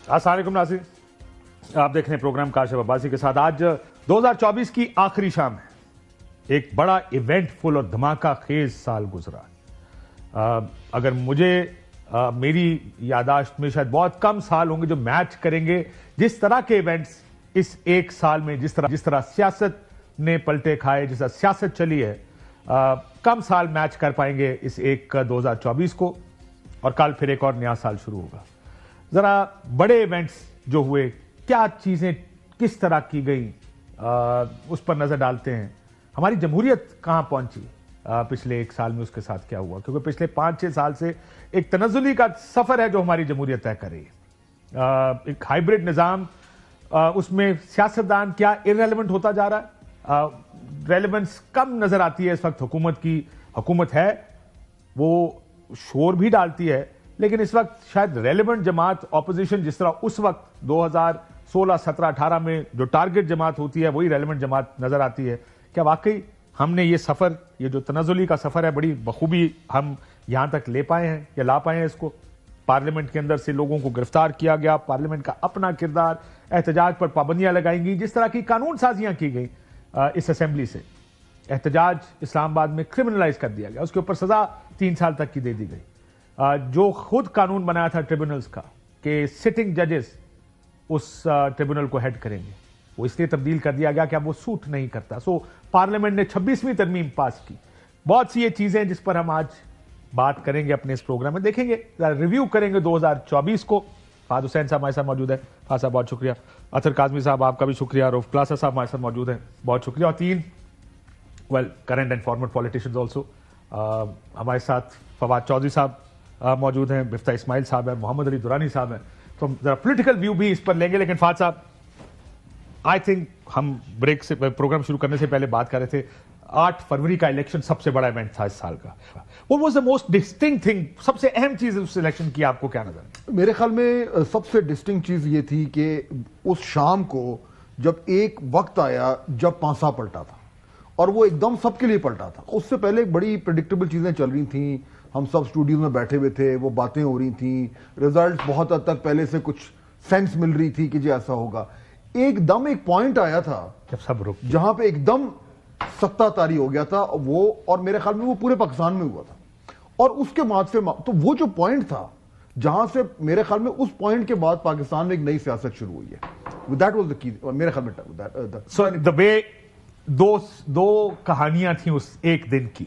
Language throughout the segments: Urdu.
السلام علیکم ناظرین، آپ دیکھ رہے ہیں پروگرام کاشف عباسی کے ساتھ۔ آج 2024 کی آخری شام ہے، ایک بڑا ایونٹ فل اور دھماکہ خیز سال گزرا۔ اگر مجھے میری یاداشت میں شاید بہت کم سال ہوں گے جو میچ کریں گے جس طرح کے ایونٹس اس ایک سال میں، جس طرح سیاست نے پلٹے کھائے، جس طرح سیاست چلی ہے، کم سال میچ کر پائیں گے اس ایک 2024 کو، اور کل پھر ایک اور نیا سال شروع ہوگا۔ ذرا بڑے ایونٹس جو ہوئے، کیا چیزیں کس طرح کی گئیں، اس پر نظر ڈالتے ہیں۔ ہماری جمہوریت کہاں پہنچی پچھلے ایک سال میں، اس کے ساتھ کیا ہوا، کیونکہ پچھلے 5-6 سال سے ایک تنزلی کا سفر ہے جو ہماری جمہوریت طے کر رہی ہے۔ ایک ہائیبرڈ نظام، اس میں سیاستدان کیا ارریلیونٹ ہوتا جا رہا ہے، ریلیونس کم نظر آتی ہے اس وقت حکومت کی۔ حکومت ہے وہ شور بھی ڈالتی ہے، لیکن اس وقت شاید ریلیونٹ جماعت اپوزیشن جس طرح اس وقت 2016، 17، 18 میں جو ٹارگٹ جماعت ہوتی ہے وہی ریلیونٹ جماعت نظر آتی ہے۔ کیا واقعی ہم نے یہ سفر، یہ جو تنزلی کا سفر ہے، بڑی بخوبی ہم یہاں تک لے پائے ہیں یا لا پائے ہیں اس کو؟ پارلیمنٹ کے اندر سے لوگوں کو گرفتار کیا گیا، پارلیمنٹ کا اپنا کردار، احتجاج پر پابندیاں لگائیں گئی، جس طرح کی قانون سازیاں کی گئی اس اسمبلی سے، احتجاج اسلام آباد میں کرمنلائز کر دیا گیا، اس کے اوپر سزا 3 سال تک کی دے دی گئی۔ جو خود قانون بنایا تھا ٹریبونلز کا کہ سٹنگ ججز اس ٹریبونل کو ہیڈ کریں گے، وہ اس لیے تبدیل کر دیا گیا کہ اب وہ سوٹ نہیں کرتا۔ سو پارلیمنٹ نے 26ویں ترمیم پاس کی۔ بہت سی یہ چیزیں جس پر ہم آج بات کریں گے اپنے اس پروگرام میں، دیکھیں گے، ریویو کریں گے 2024 کو۔ فہد حسین صاحب ہمارے ساتھ موجود ہیں، فہد صاحب بہت شکریہ۔ اطہر کاظمی صاحب آپ کا بھی شکریہ۔ رؤف کلاسا صاحب ہمارے ساتھ موجود ہیں، بہت شکریہ۔ اور 3 current and former politicians also ہمارے ساتھ، فواد چودھری صاحب موجود ہیں، مفتاح اسماعیل صاحب ہیں، محمد علی دورانی صاحب ہیں۔ تو ہم ذرا پولیٹیکل ویو بھی اس پر لیں گے، لیکن فہد صاحب آئی تھنک ہم بریک سے، پروگرام شروع کرنے سے پہلے بات کر رہے تھے، 8 فروری کا الیکشن سب سے بڑا ایونٹ تھا اس سال کا۔ What was the most distinct thing؟ سب سے اہم چیز اس الیکشن کی آپ کو کیا نظر ہے؟ میرے خیال میں سب سے ڈسٹنکٹ چیز یہ تھی کہ اس شام کو جب ایک وقت آیا جب پانسا پلٹا تھا، اور وہ ایک دم سب کے لیے پلٹا تھا۔ اس سے پہلے بڑی پریڈکٹیبل چیزیں چل رہی تھیں، ہم سب اسٹوڈیوز میں بیٹھے ہوئے تھے، وہ باتیں ہو رہی تھیں، رزلٹ بہت حد تک پہلے سے کچھ سینس مل رہی تھی کہ جی ایسا ہوگا۔ ایک دم ایک پوائنٹ آیا تھا جب سب رک، جہاں پہ ایک دم سکتہ طاری ہو گیا تھا وہ، اور میرے خیال میں وہ پورے پاکستان میں ہوا تھا۔ اور اس کے بعد سے تو وہ جو پوائنٹ تھا جہاں سے میرے خیال میں اس پوائنٹ کے بعد پاکستان میں ایک نئی سیاست شروع ہوئی ہے۔ That was the key میرے خیال میں۔ So the way دو کہانیاں تھیں اس ایک دن کی،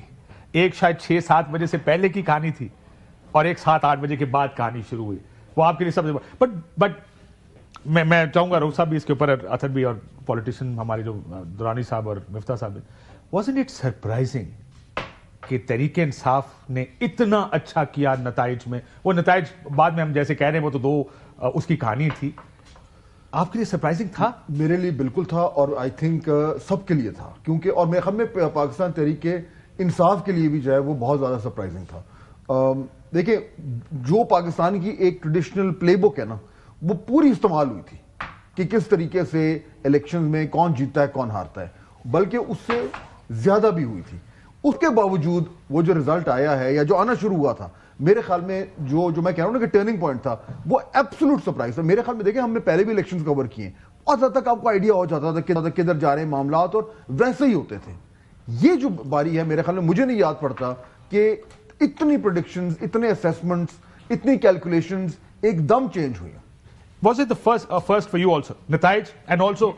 ایک شاید 6-7 بجے سے پہلے کی کہانی تھی، اور ایک 7-8 بجے کے بعد کہانی شروع ہوئی۔ وہ آپ کے لیے سب سے بٹ میں چاہوں گا رؤف صاحب بھی اس کے اوپر، اطہر بھی، اور پولیٹیشین ہمارے جو دورانی صاحب اور مفتاح صاحب، wasn't it surprising کہ تحریک انصاف نے اتنا اچھا کیا نتائج میں؟ وہ نتائج بعد میں ہم جیسے کہہ رہے ہیں، وہ تو 2 اس کی کہانی تھی۔ آپ کے لیے سرپرائزنگ تھا؟ میرے لیے بالکل تھا، اور آئی تھنک سب کے لیے تھا، کیونکہ اور میرے خیال میں پاکستان تحریک انصاف کے لیے بھی جو ہے وہ بہت زیادہ سرپرائزنگ تھا۔ دیکھیں، جو پاکستان کی ایک ٹریڈیشنل پلے بک ہے نا، وہ پوری استعمال ہوئی تھی کہ کس طریقے سے الیکشن میں کون جیتتا ہے کون ہارتا ہے، بلکہ اس سے زیادہ بھی ہوئی تھی۔ اس کے باوجود وہ جو رزلٹ آیا ہے یا جو آنا شروع ہوا تھا، میرے خیال میں جو میں کہہ رہا ہوں نا کہ ٹرننگ پوائنٹ تھا، وہ ایبسولوٹ سرپرائز تھا میرے خیال میں۔ دیکھیں، ہم نے پہلے بھی الیکشنز کور کیے ہیں، اور حد تک آپ کو آئیڈیا ہو جاتا تھا کہ کدھر جا رہے ہیں معاملات، اور ویسے ہی ہوتے تھے۔ یہ جو باری ہے میرے خیال میں، مجھے نہیں یاد پڑتا کہ اتنی پریڈکشنز، اتنے اسیسمنٹس، اتنی کیلکولیشنز ایک دم چینج ہوئی ہیں۔ Was it the first for you also؟ نتائج اینڈ آلسو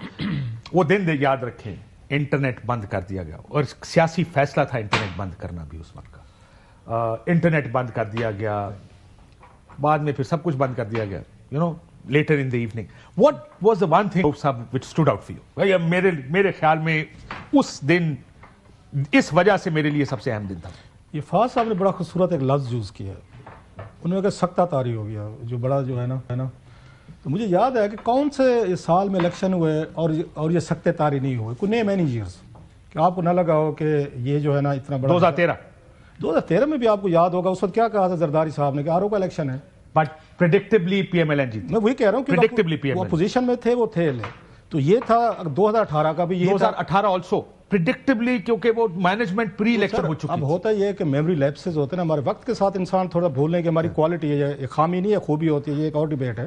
وہ دن یاد رکھیں، انٹرنیٹ بند کر دیا گیا، اور سیاسی فیصلہ تھا انٹرنیٹ بند کرنا بھی اس وقت کا۔ انٹرنیٹ بند کر دیا گیا، بعد میں پھر سب کچھ بند کر دیا گیا، later in the evening. What was the one thing which stood out for you؟ میرے خیال میں اس دن اس وجہ سے میرے لیے سب سے اہم دن تھا۔ یہ فہد صاحب نے بڑا خوبصورت ایک لفظ یوز کیا ہے، انہوں نے کہا سکتہ طاری ہو گیا، جو بڑا جو ہے نا، تو مجھے یاد ہے کہ کون سے اس سال میں الیکشن ہوئے اور یہ سکتے طاری نہیں ہوئے، کوئی نیم اینی ایئرز کہ آپ کو نہ لگا ہو کہ یہ جو ہے نا اتنا بڑا۔ 2013 میں بھی آپ کو یاد ہوگا، اس وقت کیا کہا تھا زرداری صاحب نے کہ RO کا الیکشن ہے، but predictably P M L N جیتی۔ میں وہی کہہ رہا ہوں کہ وہ اپوزیشن میں تھے، وہ تھے لے، تو یہ تھا 2018 کا بھی، یہ 2018 آلسو پریڈکٹیبلی، کیونکہ وہ مینجمنٹ پری الیکشن ہو چکی۔ اب ہوتا یہ ہے کہ میموری لیپسز ہوتے ہیں نا ہمارے، وقت کے ساتھ انسان تھوڑا بھولنے کی ہماری کوالٹی ہے، یہ خامی نہیں ہے، خوبی ہوتی ہے، یہ ایک اور ڈیبیٹ ہے۔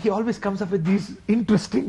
he always comes up with these interesting,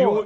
new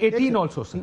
18 also, sir.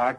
8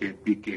KPK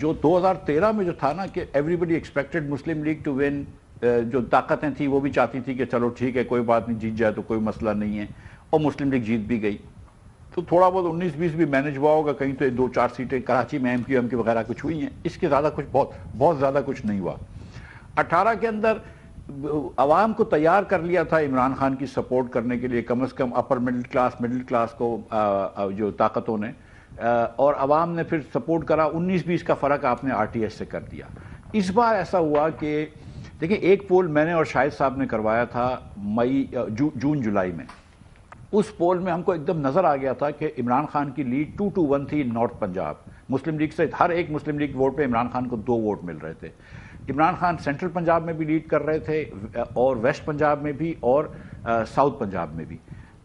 جو 2013 میں جو تھا نا کہ everybody expected Muslim League to win, جو طاقتیں تھیں وہ بھی چاہتی تھی کہ چلو ٹھیک ہے کوئی بات نہیں، جیت جائے تو کوئی مسئلہ نہیں ہے، اور مسلم لیگ جیت بھی گئی، تو تھوڑا بہت 19-20 بھی مینج ہوا ہوگا، کہیں تو 2-4 سیٹیں کراچی میں ایم کیو ایم کی وغیرہ کچھ ہوئی ہیں، اس کے زیادہ کچھ بہت زیادہ کچھ نہیں ہوا۔ 18 کے اندر عوام کو تیار کر لیا تھا عمران خان کی سپورٹ کرنے کے لیے، کم از کم اپر مڈل کلاس کو جو طاقتوں نے، اور عوام نے پھر سپورٹ کرا۔ 19-20 کا فرق آپ نے آر ٹی ایس سے کر دیا۔ اس بار ایسا ہوا کہ دیکھیں ایک پول میں نے اور شاہد صاحب نے کروایا تھا جون جولائی میں، اس پول میں ہم کو ایک دم نظر آ گیا تھا کہ عمران خان کی لیڈ 2-1 تھی نارتھ پنجاب، مسلم لیگ سے ہر ایک مسلم لیگ ووٹ پہ عمران خان کو 2 ووٹ مل رہے تھے۔ عمران خان سینٹرل پنجاب میں بھی لیڈ کر رہے تھے، اور ویسٹ پنجاب میں بھی، اور ساؤتھ پنجاب میں بھی،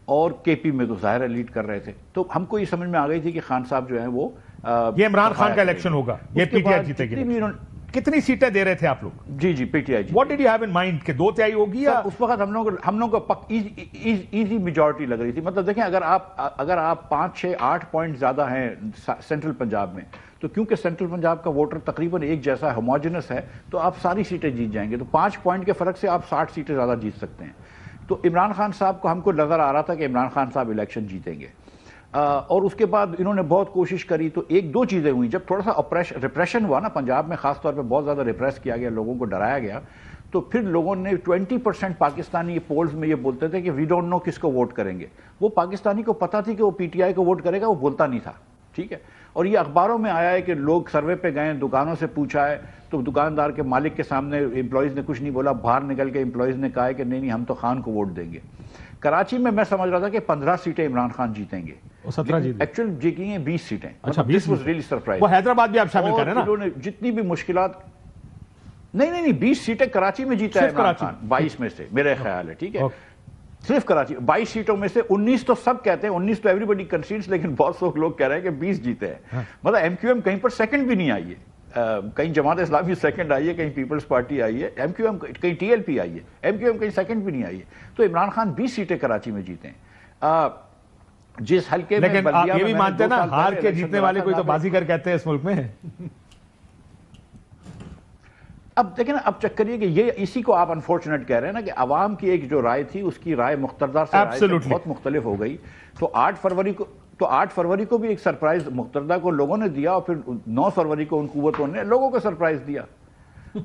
اور کے پی میں تو ظاہر ہے لیڈ کر رہے تھے۔ تو ہم کو یہ سمجھ میں آ گئی تھی کہ خان صاحب جو ہیں وہ یہ عمران خان کا الیکشن ہوگا، یہ پی ٹی آئی جیتے گی۔ کتنی سیٹیں دے رہے تھے آپ لوگ؟ جی پی ٹی آئی جی۔ What did you have in mind کہ 2 تہائی ہوگی یا اس وقت ہم لوگوں کو ایزی میجورٹی لگ رہی تھی؟ مطلب دیکھیں اگر آپ 5-6-8 پوائنٹ زیادہ ہیں سینٹرل پنجاب میں، تو کیونکہ سینٹرل پنجاب کا ووٹر تقریباً ایک جیسا ہوموجنس ہے، تو آپ ساری سیٹیں جیت جائیں گے، تو 5 پوائنٹ کے فرق سے آپ 60 سیٹیں زیادہ جیت سکتے ہیں۔ تو عمران خان صاحب کو ہم کو نظر آ رہا تھا کہ عمران خان صاحب الیکشن جیتیں گے، اور اس کے بعد انہوں نے بہت کوشش کری، تو 1-2 چیزیں ہوئیں۔ جب تھوڑا سا ریپریشن ہوا نا پنجاب میں، خاص طور پہ بہت زیادہ ریپریس کیا گیا، لوگوں کو ڈرایا گیا، تو پھر لوگوں نے 20% پاکستانی پولز میں یہ بولتے تھے کہ وی ڈونٹ نو کس کو ووٹ کریں گے۔ وہ پاکستانی کو پتا تھی کہ وہ پی ٹی آئی کو ووٹ کرے گا، وہ بولتا نہیں تھا، ٹھیک ہے۔ اور یہ اخباروں میں آیا ہے کہ لوگ سروے پہ گئے، دکانوں سے پوچھا ہے، تو دکاندار کے مالک کے سامنے امپلائیز نے کچھ نہیں بولا، باہر نکل کے امپلائیز نے کہا کہ نہیں ہم تو خان کو ووٹ دیں گے۔ کراچی میں سمجھ رہا تھا کہ 15 سیٹیں عمران خان جیتیں گے، 17 جیت ایکچوئل جیتی ہیں 20 سیٹیں۔ اچھا 20 واز ریئلی سرپرائز۔ وہ حیدرآباد بھی آپ شامل کریں نا؟ انہوں نے جتنی بھی مشکلات، نہیں 20 سیٹیں کراچی میں جیتا ہے عمران خان، 22 میں سے میرے خیال ہے، ٹھیک ہے، صرف کراچی 22 سیٹوں میں سے 19 تو سب کہتے ہیں، 19 تو ایوری بڈی کنسیڈز، لیکن بہت سے لوگ کہہ رہے ہیں کہ 20 جیتے ہیں۔ مطلب ایم کیو ایم کہیں پر سیکنڈ بھی نہیں آئی ہے، کہیں جماعت اسلامی سیکنڈ آئی ہے، کہیں پیپلز پارٹی آئی ہے، ایم کیو ایم کہیں ٹی ایل پی آئی ہے، ایم کیو ایم کہیں سیکنڈ بھی نہیں آئی ہے۔ تو عمران خان 20 سیٹیں کراچی میں جیتے ہیں۔ جس حلقے میں، لیکن آپ یہ بھی مانتے ہیں نا ہار کے جیتنے والے کوئی تو بازیگر کہتے ہیں اس ملک میں۔ اب دیکھیں نا، اب چکر یہ کہ یہ اسی کو آپ انفارچونیٹ کہہ رہے ہیں نا کہ عوام کی ایک جو رائے تھی، اس کی رائے مقتدر سے رائے سے بہت مختلف ہو گئی۔ تو 8 فروری کو بھی ایک سرپرائز مقتدر کو لوگوں نے دیا، اور پھر 9 فروری کو ان قوتوں نے لوگوں کو سرپرائز دیا۔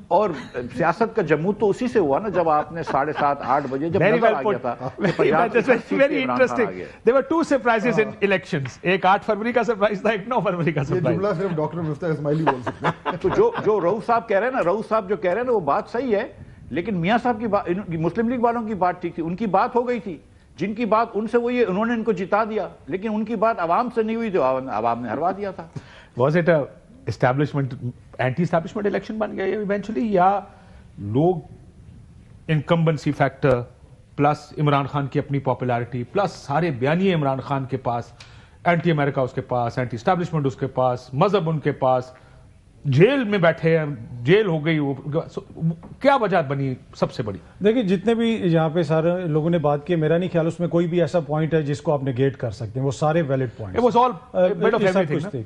اور سیاست کا جمود تو اسی سے ہوا نا، جب آپ نے 7:30-8 بجے جب نظر آ گیا تھا very interesting, there were 2 surprises in elections، ایک 8 فروری کا سرپرائز تھا، ایک 9 فروری کا سرپرائز۔ یہ جملہ صرف ڈاکٹر مفتاح اسماعیلی بول سکتے ہیں۔ تو جو رؤوف صاحب کہہ رہے ہیں نا، رؤوف صاحب جو کہہ رہے ہیں نا وہ بات صحیح ہے، لیکن میاں صاحب کی بات، مسلم لیگ والوں کی بات ٹھیک تھی، ان کی بات ہو گئی تھی، جن کی بات ان سے ہوئی ہے، انہوں نے ان کو جتا دیا، لیکن ان کی بات عوام سے نہیں ہوئی تو عوام نے ہروا دیا تھا۔ Was it establishment anti establishment election بن گیا ایونچولی، یا لوگ incumbency factor plus Imran Khan کی اپنی پاپولیرٹی پلس سارے بیانیے عمران خان کے پاس، اینٹی امریکہ اس کے پاس، اینٹی اسٹیبلشمنٹ اس کے پاس، مذہب ان کے پاس، جیل میں بیٹھے ہیں، جیل ہو گئی، کیا وجہ بنی سب سے بڑی؟ دیکھیں جتنے بھی یہاں پہ سارے لوگوں نے بات کی، میرا نہیں خیال اس میں کوئی بھی ایسا پوائنٹ ہے جس کو آپ نگیٹ کر سکتے ہیں، وہ سارے ویلڈ پوائنٹس تھے۔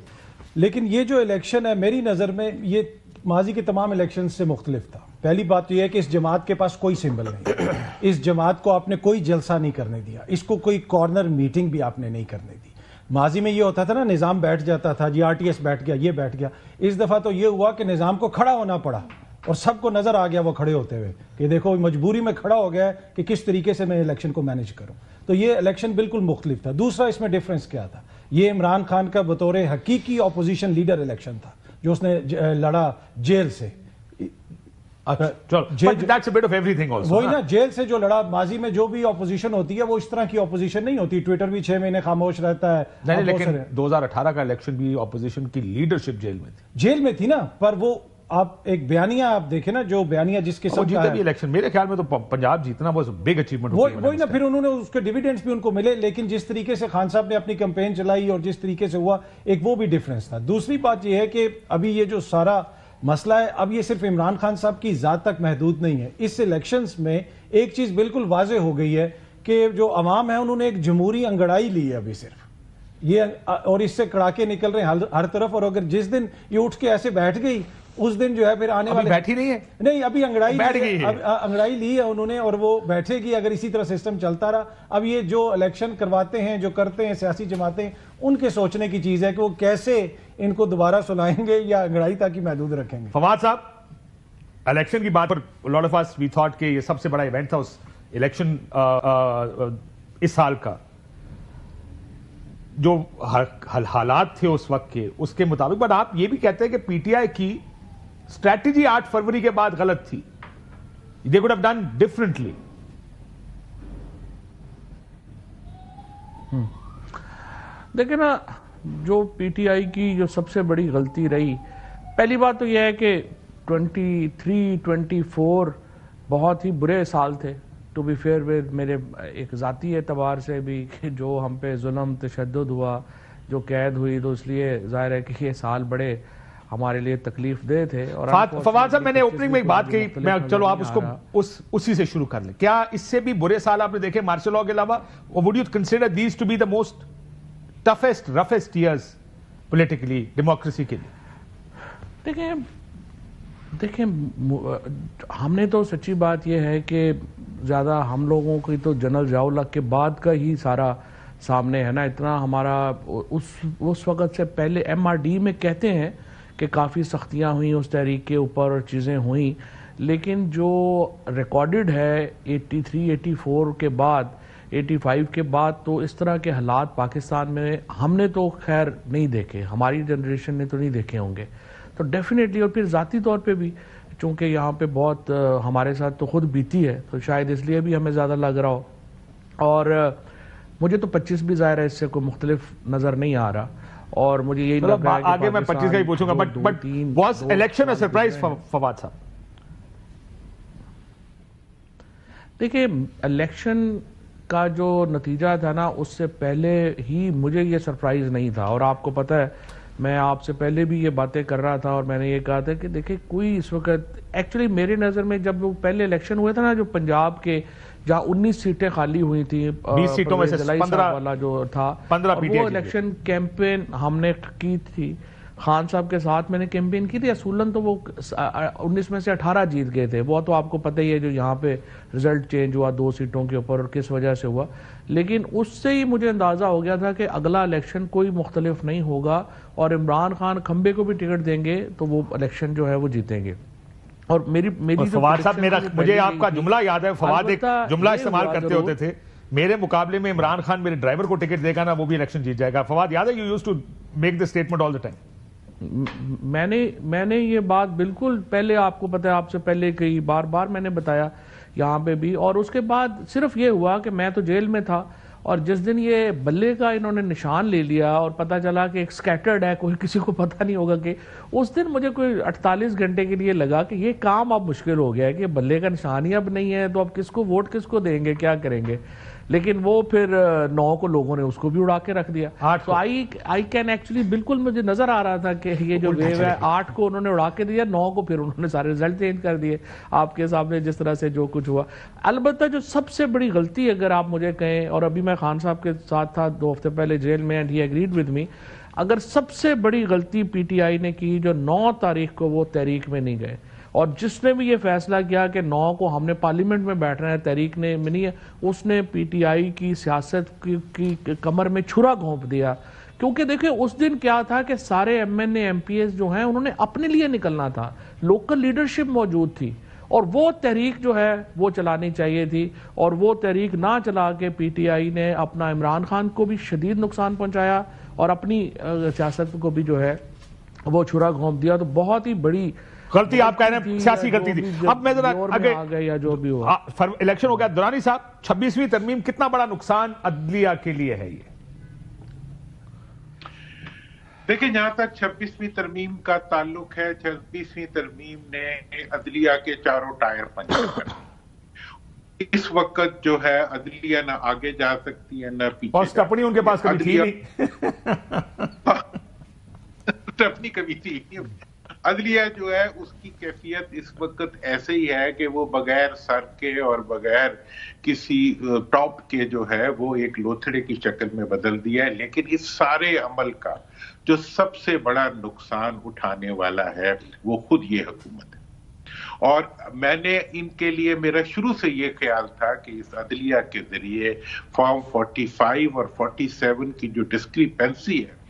لیکن یہ جو الیکشن ہے میری نظر میں یہ ماضی کے تمام الیکشن سے مختلف تھا۔ پہلی بات تو یہ ہے کہ اس جماعت کے پاس کوئی سمبل نہیں، اس جماعت کو آپ نے کوئی جلسہ نہیں کرنے دیا، اس کو کوئی کارنر میٹنگ بھی آپ نے نہیں کرنے دی۔ ماضی میں یہ ہوتا تھا نا، نظام بیٹھ جاتا تھا، جی آر ٹی ایس بیٹھ گیا، یہ بیٹھ گیا۔ اس دفعہ تو یہ ہوا کہ نظام کو کھڑا ہونا پڑا، اور سب کو نظر آ گیا وہ کھڑے ہوتے ہوئے کہ دیکھو مجبوری میں کھڑا ہو گیا ہے کہ کس طریقے سے میں الیکشن کو مینیج کروں۔ تو یہ الیکشن بالکل مختلف تھا۔ دوسرا اس میں ڈیفرنس کیا تھا، یہ عمران خان کا بطور حقیقی اپوزیشن لیڈر الیکشن تھا، جو اس نے لڑا جیل سے۔ وہی نا، جیل سے جو لڑا، ماضی میں جو بھی اپوزیشن ہوتی ہے وہ اس طرح کی اپوزیشن نہیں ہوتی، ٹویٹر بھی 6 مہینے خاموش رہتا ہے۔ نہیں، لیکن 2018 کا الیکشن بھی اپوزیشن کی لیڈرشپ جیل میں تھی نا، پر وہ آپ ایک بیانیہ آپ دیکھیں نا، جو بیانیہ جس کے ساتھ جیتے بھی الیکشن، میرے خیال میں تو پنجاب جیتنا بہت بگ اچیومنٹ وہی نا، پھر انہوں نے اس کے ڈیویڈنڈز بھی ان کو ملے، لیکن جس طریقے سے خان صاحب نے اپنی کیمپین چلائی اور جس طریقے سے ہوا، ایک وہ بھی ڈیفرنس تھا۔ دوسری بات یہ ہے کہ ابھی یہ جو سارا مسئلہ ہے، اب یہ صرف عمران خان صاحب کی ذات تک محدود نہیں ہے۔ اس الیکشنز میں ایک چیز بالکل واضح ہو گئی ہے کہ جو عوام ہے انہوں نے ایک جمہوری انگڑائی لی ہے ابھی صرف، یہ اور اس سے کڑاکے نکل رہے ہیں ہر طرف. اور اگر جس دن یہ اٹھ کے ایسے بیٹھ گئی اس دن جو ہے پھر آنے والے بیٹھی نہیں ہے, نہیں ابھی انگڑائی لی ہے انہوں نے, اور وہ بیٹھے گی اگر اسی طرح سسٹم چلتا رہا. اب یہ جو الیکشن کرواتے ہیں, جو کرتے ہیں سیاسی جماعتیں, ان کے سوچنے کی چیز ہے کہ وہ کیسے ان کو دوبارہ سلائیں گے یا انگڑائی تاکہ محدود رکھیں گے. فواد صاحب, الیکشن کی بات پر lot of us we thought کہ یہ سب سے بڑا ایونٹ تھا اس الیکشن اس سال کا, جو حالات تھے اس وقت کے اس کے مطابق. بٹ آپ یہ بھی کہتے ہیں کہ پی ٹی آئی کی اسٹریٹجی 8 فروری کے بعد غلط تھی, they could have done differently. دیکھیں نا, جو پی ٹی آئی کی جو سب سے بڑی غلطی رہی, پہلی بات تو یہ ہے کہ 23-24 بہت ہی برے سال تھے. ٹو بی فیئر ود میرے ایک ذاتی اعتبار سے بھی, کہ جو ہم پہ ظلم تشدد ہوا, جو قید ہوئی, تو اس لیے ظاہر ہے کہ یہ سال بڑے ہمارے لیے تکلیف دہ تھے. اور فواد صاحب, میں نے اوپننگ میں ایک بات کہی, میں چلو آپ اس کو اسی سے شروع کر لیں. کیا اس سے بھی برے سال آپ نے دیکھے مارشل لاء کے علاوہ؟ would you consider these to be the most toughest, roughest years politically, democracy کے لیے؟ دیکھیں ہم نے تو سچی بات یہ ہے کہ زیادہ ہم لوگوں کی تو جنرل ضیاء الحق کے بعد کا ہی سارا سامنے ہے نا. اتنا ہمارا اس وقت سے پہلے ایم آر ڈی میں کہتے ہیں کہ کافی سختیاں ہوئیں اس تحریک کے اوپر اور چیزیں ہوئیں, لیکن جو ریکارڈڈ ہے 83-84 کے بعد, 85 کے بعد, تو اس طرح کے حالات پاکستان میں ہم نے تو خیر نہیں دیکھے, ہماری جنریشن نے تو نہیں دیکھے ہوں گے. تو ڈیفینیٹلی, اور پھر ذاتی طور پہ بھی چونکہ یہاں پہ بہت ہمارے ساتھ تو خود بیتی ہے, تو شاید اس لیے بھی ہمیں زیادہ لگ رہا ہو. اور مجھے تو 25 بھی ظاہر ہے اس سے کوئی مختلف نظر نہیں آ رہا, اور مجھے یہی لگ رہا ہے کہ آگے میں 25 کا ہی پوچھوں گا. But was election a surprise Fawad صاحب؟ دیکھیں الیکشن کا جو نتیجہ تھا نا, اس سے پہلے ہی مجھے یہ سرپرائز نہیں تھا. اور آپ کو پتہ ہے میں آپ سے پہلے بھی یہ باتیں کر رہا تھا, اور میں نے یہ کہا تھا کہ دیکھیں کوئی اس وقت ایکچولی میری نظر میں جب وہ پہلے الیکشن ہوئے تھا نا, جو پنجاب کے جہاں 19 سیٹیں خالی ہوئی تھیں, 20 سیٹوں میں سے 15 والا جو تھا, 15 پی ٹی آئی, وہ الیکشن کیمپین ہم نے کی تھی خان صاحب کے ساتھ, میں نے کیمپین کی تھی. اصولاً تو وہ 19 میں سے 18 جیت گئے تھے. وہ تو آپ کو پتہ ہی ہے جو یہاں پہ رزلٹ چینج ہوا 2 سیٹوں کے اوپر اور کس وجہ سے ہوا. لیکن اس سے ہی مجھے اندازہ ہو گیا تھا کہ اگلا الیکشن کوئی مختلف نہیں ہوگا, اور عمران خان کھمبے کو بھی ٹکٹ دیں گے تو وہ الیکشن جو ہے وہ جیتیں گے. اور میری فواد صاحب, مجھے آپ کا جملہ یاد ہے, فواد ایک جملہ استعمال کرتے ہوتے تھے, میرے مقابلے میں عمران خان میرے ڈرائیور کو ٹکٹ دے گا نا وہ بھی الیکشن جیت جائے گا. فواد یاد ہے, you used to make the statement all the time. میں نے یہ بات بالکل پہلے, آپ کو پتہ ہے, آپ سے پہلے کئی بار میں نے بتایا یہاں پہ بھی. اور اس کے بعد صرف یہ ہوا کہ میں تو جیل میں تھا, اور جس دن یہ بلے کا انہوں نے نشان لے لیا اور پتہ چلا کہ ایک سکیٹرڈ ہے, کوئی کسی کو پتہ نہیں ہوگا, کہ اس دن مجھے کوئی 48 گھنٹے کے لیے لگا کہ یہ کام اب مشکل ہو گیا ہے کہ بلے کا نشان ہی اب نہیں ہے, تو اب کس کو ووٹ کس کو دیں گے, کیا کریں گے. لیکن وہ پھر 9 کو لوگوں نے اس کو بھی اڑا کے رکھ دیا. تو آئی کین ایکچولی, بالکل مجھے نظر آ رہا تھا کہ یہ جو ویو ہے 8 کو انہوں نے اڑا کے دیا, 9 کو پھر انہوں نے سارے رزلٹ چینج کر دیے آپ کے سامنے, جس طرح سے جو کچھ ہوا. البتہ جو سب سے بڑی غلطی اگر آپ مجھے کہیں, اور ابھی میں خان صاحب کے ساتھ تھا 2 ہفتے پہلے جیل میں, and he agreed with me, اگر سب سے بڑی غلطی پی ٹی آئی نے کی جو 9 تاریخ کو وہ تحریک میں نہیں گئے, اور جس نے بھی یہ فیصلہ کیا کہ 9 کو ہم نے پارلیمنٹ میں بیٹھنا ہے, تحریک نے میں نہیں ہے, اس نے پی ٹی آئی کی سیاست کی کمر میں چھرا گھونپ دیا. کیونکہ دیکھیں اس دن کیا تھا کہ سارے M N A M P S جو ہیں انہوں نے اپنے لیے نکلنا تھا, لوکل لیڈرشپ موجود تھی, اور وہ تحریک جو ہے وہ چلانی چاہیے تھی, اور وہ تحریک نہ چلا کے پی ٹی آئی نے اپنا عمران خان کو بھی شدید نقصان پہنچایا, اور اپنی سیاست کو بھی جو ہے وہ چھرا گھونپ دیا. تو بہت ہی بڑی غلطی آپ کہہ رہے ہیں, سیاسی غلطی تھی. اب میں ذرا جو بھی ہوا الیکشن ہو گیا. درانی صاحب, 26ویں ترمیم کتنا بڑا نقصان عدلیہ کے لیے ہے یہ؟ دیکھیں جہاں تک 26ویں ترمیم کا تعلق ہے, 26ویں ترمیم نے عدلیہ کے چاروں ٹائر پنچر کر دیے. اس وقت جو ہے عدلیہ نہ آگے جا سکتی ہے نہ پیچھے, اور سٹپنی ان کے پاس کبھی تھی نہیں. سٹپنی کبھی تھی. عدلیہ جو ہے اس کی کیفیت اس وقت ایسے ہی ہے کہ وہ بغیر سر کے اور بغیر کسی ٹاپ کے جو ہے وہ ایک لوتھڑے کی شکل میں بدل دیا ہے. لیکن اس سارے عمل کا جو سب سے بڑا نقصان اٹھانے والا ہے وہ خود یہ حکومت ہے. اور میں نے ان کے لیے میرا شروع سے یہ خیال تھا کہ اس عدلیہ کے ذریعے فارم 45 اور 47 کی جو ڈسکریپنسی ہے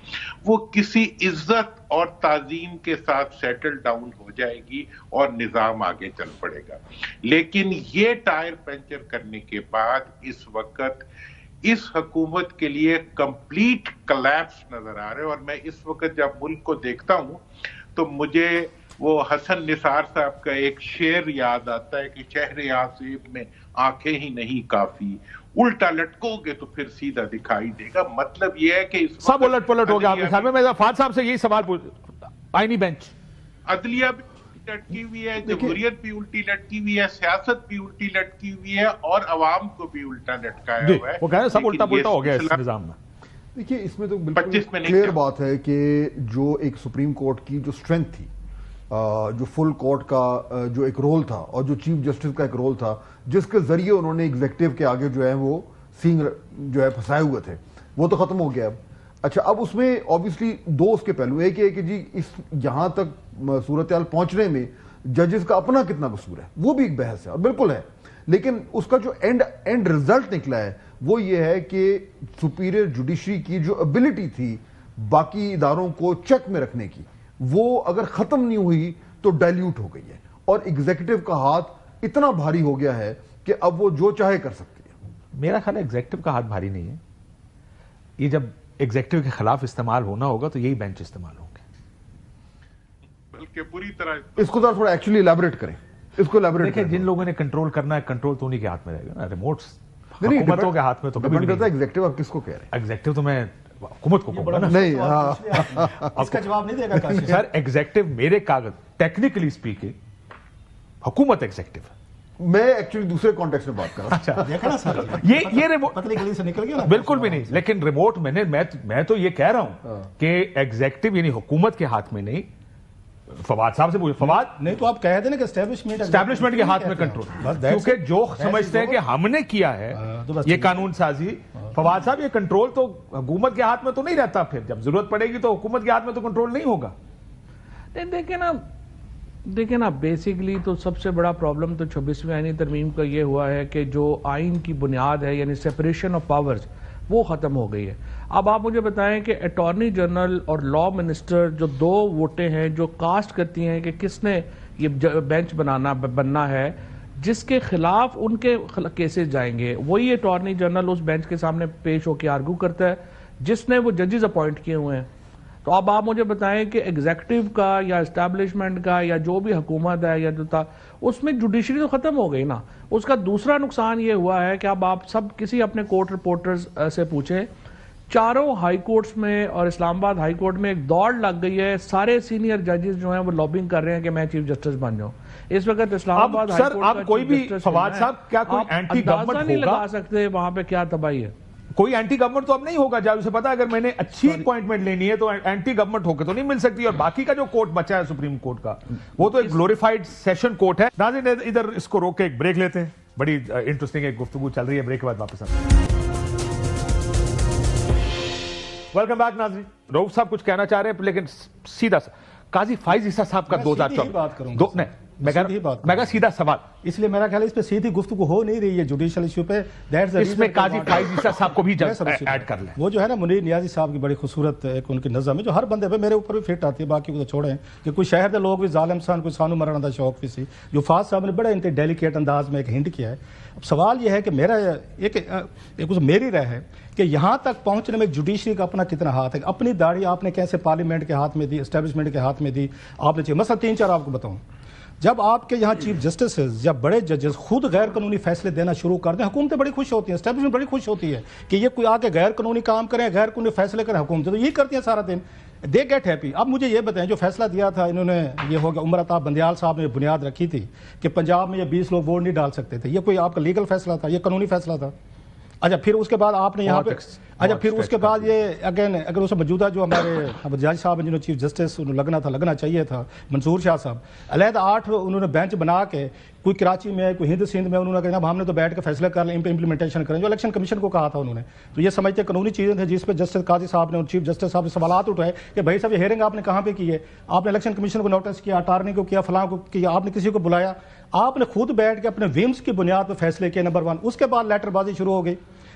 وہ کسی عزت اور تعظیم کے ساتھ سیٹل ڈاؤن ہو جائے گی اور نظام آگے چل پڑے گا. لیکن یہ ٹائر پنچر کرنے کے بعد اس وقت اس حکومت کے لیے کمپلیٹ کلیپس نظر آ رہے ہیں. اور میں اس وقت جب ملک کو دیکھتا ہوں تو مجھے وہ حسن نثار صاحب کا ایک شعر یاد آتا ہے کہ شہر آصف میں آنکھیں ہی نہیں کافی، الٹا لٹکو گے تو پھر سیدھا دکھائی دے گا. مطلب یہ ہے کہ سب الٹ پلٹ ہو گیا آپ کے خیال میں. میں فہد صاحب سے یہی سوال آئینی بینچ، عدلیہ بھی لٹکی ہوئی ہے، جمہوریت بھی الٹی لٹکی ہوئی ہے، سیاست بھی الٹی لٹکی ہوئی ہے اور عوام کو بھی الٹا لٹکایا ہوا ہے. وہ کہہ رہے ہیں سب الٹا پلٹا ہو گیا اس نظام میں. دیکھیے اس میں تو بالکل کلیئر بات ہے کہ جو ایک سپریم کورٹ کی جو اسٹرینتھ تھی، جو فل کورٹ کا جو ایک رول تھا اور جو چیف جسٹس کا ایک رول تھا جس کے ذریعے انہوں نے ایگزیکٹو کے آگے جو ہے وہ سینگ جو ہے پھنسائے ہوئے تھے، وہ تو ختم ہو گیا. اچھا اب اس میں آبویسلی دو اس کے پہلو، ایک یہ کہ جی اس یہاں تک صورتحال پہنچنے میں ججز کا اپنا کتنا قصور ہے، وہ بھی ایک بحث ہے اور بالکل ہے. لیکن اس کا جو اینڈ ریزلٹ نکلا ہے وہ یہ ہے کہ سپیریئر جوڈیشری کی جو ابیلٹی تھی باقی اداروں کو چیک میں رکھنے کی، وہ اگر ختم نہیں ہوئی تو ڈائلیوٹ ہو گئی ہے. اور ایگزیکٹو کا ہاتھ اتنا بھاری ہو گیا ہے کہ اب وہ جو چاہے کر سکتی ہے. میرا خیال ہے ایگزیکٹو کا ہاتھ بھاری نہیں ہے. یہ جب ایگزیکٹو کے خلاف استعمال ہونا ہوگا تو یہی بینچ استعمال ہوں گے. بلکہ پوری طرح اس کو تھوڑا ایکچولی الیبوریٹ کریں. اس کو الیبوریٹ دیکھیں جن لوگوں نے کنٹرول کرنا ہے کنٹرول تو انہی کے ہاتھ میں رہے گا نا. ریموٹس حکومتوں کے ہاتھ میں تو کبھی نہیں. ایگزیکٹو آپ کس کو کہہ رہے ہیں؟ ایگزیکٹو تو میں حکومت کو کہوں گا نا. نہیں اس کا جواب نہیں دے گا کاشف. سر ایگزیکٹو میرے کاغذ ٹیکنیکلی اسپیکنگ حکومت ایگزیکٹو ہے. میں ایکچولی دوسرے کانٹیکسٹ میں بات کر رہا ہوں. دیکھا نا سر یہ پتلی گلی سے نکل گیا نا. بالکل بھی نہیں. لیکن ریموٹ میں تو یہ کہہ رہا ہوں کہ ایگزیکٹو یعنی حکومت کے ہاتھ میں نہیں. فواد صاحب سے پوچھیں. فواد نہیں تو آپ کہہ دیں نا کہ اسٹیبلشمنٹ کے ہاتھ میں کنٹرول، کیونکہ جو سمجھتے ہیں کہ ہم نے کیا ہے یہ قانون سازی. فواد صاحب یہ کنٹرول تو حکومت کے ہاتھ میں تو نہیں رہتا. پھر جب ضرورت پڑے گی تو حکومت کے ہاتھ میں تو کنٹرول نہیں ہوگا. دیکھیں نا بیسیکلی تو سب سے بڑا پرابلم تو 26ویں آئینی ترمیم کا یہ ہوا ہے کہ جو آئین کی بنیاد ہے یعنی سیپریشن آف پاورز وہ ختم ہو گئی ہے. اب آپ مجھے بتائیں کہ اٹارنی جنرل اور لا منسٹر جو دو ووٹیں ہیں جو کاسٹ کرتی ہیں کہ کس نے یہ بینچ بننا ہے جس کے خلاف ان کے کیسز جائیں گے، وہی اٹارنی جنرل اس بینچ کے سامنے پیش ہو کے آرگو کرتا ہے جس نے وہ ججز اپوائنٹ کیے ہوئے ہیں. تو اب آپ مجھے بتائیں کہ ایگزیکٹو کا یا اسٹیبلشمنٹ کا یا جو بھی حکومت ہے یا جو تھا اس میں جوڈیشری تو ختم ہو گئی نا. اس کا دوسرا نقصان یہ ہوا ہے کہ اب آپ سب کسی اپنے کورٹ رپورٹرز سے پوچھیں، چاروں ہائی کورٹس میں اور اسلام آباد ہائی کورٹ میں ایک دوڑ لگ گئی ہے. سارے سینئر ججز جو ہیں وہ لابنگ کر رہے ہیں کہ میں چیف جسٹس بن جاؤں. اس وقت اسلام آباد ہائی کورٹ آپ کوئی بھی فواد صاحب کیا کوئی اینٹی گورنمنٹ نہیں لگا سکتے وہاں پہ کیا تباہی ہے. کوئی اینٹی گورنمنٹ تو اب نہیں ہوگا. جب اسے پتا اگر میں نے اچھی اپوائنٹمنٹ لینی ہے تو اینٹی گورنمنٹ ہو کے تو نہیں مل سکتی. اور باقی کا جو کورٹ بچا ہے سپریم کورٹ کا وہ تو ایک گلوریفائڈ سیشن کورٹ ہے. ناظرین ادھر اس کو روک کے ایک بریک لیتے ہیں. بڑی انٹرسٹنگ ایک گفتگو چل رہی ہے. بریک کے بعد واپس آتے ہیں. ویلکم بیک ناظرین. روف صاحب کچھ کہنا چاہ رہے ہیں لیکن سیدھا قاضی فائز عیسیٰ صاحب کا 2024 میں کہا سیدھا سوال. اس لیے میرا خیال ہے اس پہ سیدھی گفتگو ہو نہیں رہی ہے جوڈیشل ایشو پہ. اس میں قاضی فائز عیسیٰ صاحب کو بھی ایڈ کر لیں. وہ جو ہے نا منیر نیازی صاحب کی بڑی خوبصورت ایک ان کی نظم ہے جو ہر بندے پہ میرے اوپر بھی فٹ آتی ہے. باقی کو تو چھوڑیں کہ کوئی شہر کے لوگ بھی ظالم سان کوئی سانو مرن دا شوق بھی سی جو فاض صاحب نے بڑے انتہائی ڈیلیکیٹ انداز میں ایک ہنٹ کیا ہے. اب سوال یہ ہے کہ میرا میری رائے ہے کہ یہاں تک پہنچنے میں جوڈیشری کا اپنا کتنا ہاتھ ہے. اپنی داڑھی آپ نے کیسے پارلیمنٹ کے ہاتھ میں دی، اسٹیبلشمنٹ کے ہاتھ میں دی آپ نے چاہیے. مثلا 3-4 آپ کو بتاؤں، جب آپ کے یہاں چیف جسٹسز یا بڑے ججز خود غیر قانونی فیصلے دینا شروع کر دیں حکومتیں بڑی خوش ہوتی ہیں، اسٹیبلشمنٹ بڑی خوش ہوتی ہے کہ یہ کوئی آ کے غیر قانونی کام کریں غیر قانونی فیصلے کریں. حکومتیں تو یہی کرتی ہیں سارا دن. They get happy. اب مجھے یہ بتائیں جو فیصلہ دیا تھا انہوں نے یہ ہوگا عمر عطا بندیال صاحب نے بنیاد رکھی تھی کہ پنجاب میں یہ 20 لوگ ووٹ نہیں ڈال سکتے تھے، یہ کوئی آپ کا لیگل فیصلہ تھا، یہ قانونی فیصلہ تھا. اچھا پھر اس کے بعد آپ نے یہاں پہ اچھا پھر اس کے بعد یہ اگین اگر اس موجودہ جو ہمارے جج صاحب جنہوں چیف جسٹس لگنا چاہیے تھا منصور شاہ صاحب، علیحدہ 8 انہوں نے بینچ بنا کے کوئی کراچی میں کوئی ہند سندھ میں انہوں نے کہا ہم نے تو بیٹھ کے فیصلہ کر لیں امپلیمنٹیشن کریں، جو الیکشن کمیشن کو کہا تھا انہوں نے، تو یہ سمجھتے قانونی چیزیں تھیں جس پہ جسٹس قاضی صاحب نے اور چیف جسٹس صاحب نے سوالات اٹھائے کہ بھائی صاحب یہ ہیئرنگ آپ نے کہاں پہ کی ہے؟ آپ نے الیکشن کمیشن کو نوٹس کیا، اٹارنی کو کیا، فلاں کو کیا، آپ نے کسی کو بلایا؟ آپ نے خود بیٹھ کے اپنے ویمز کی بنیاد پہ فیصلے کیے نمبر 1۔ اس کے بعد لیٹر بازی شروع ہو گئی،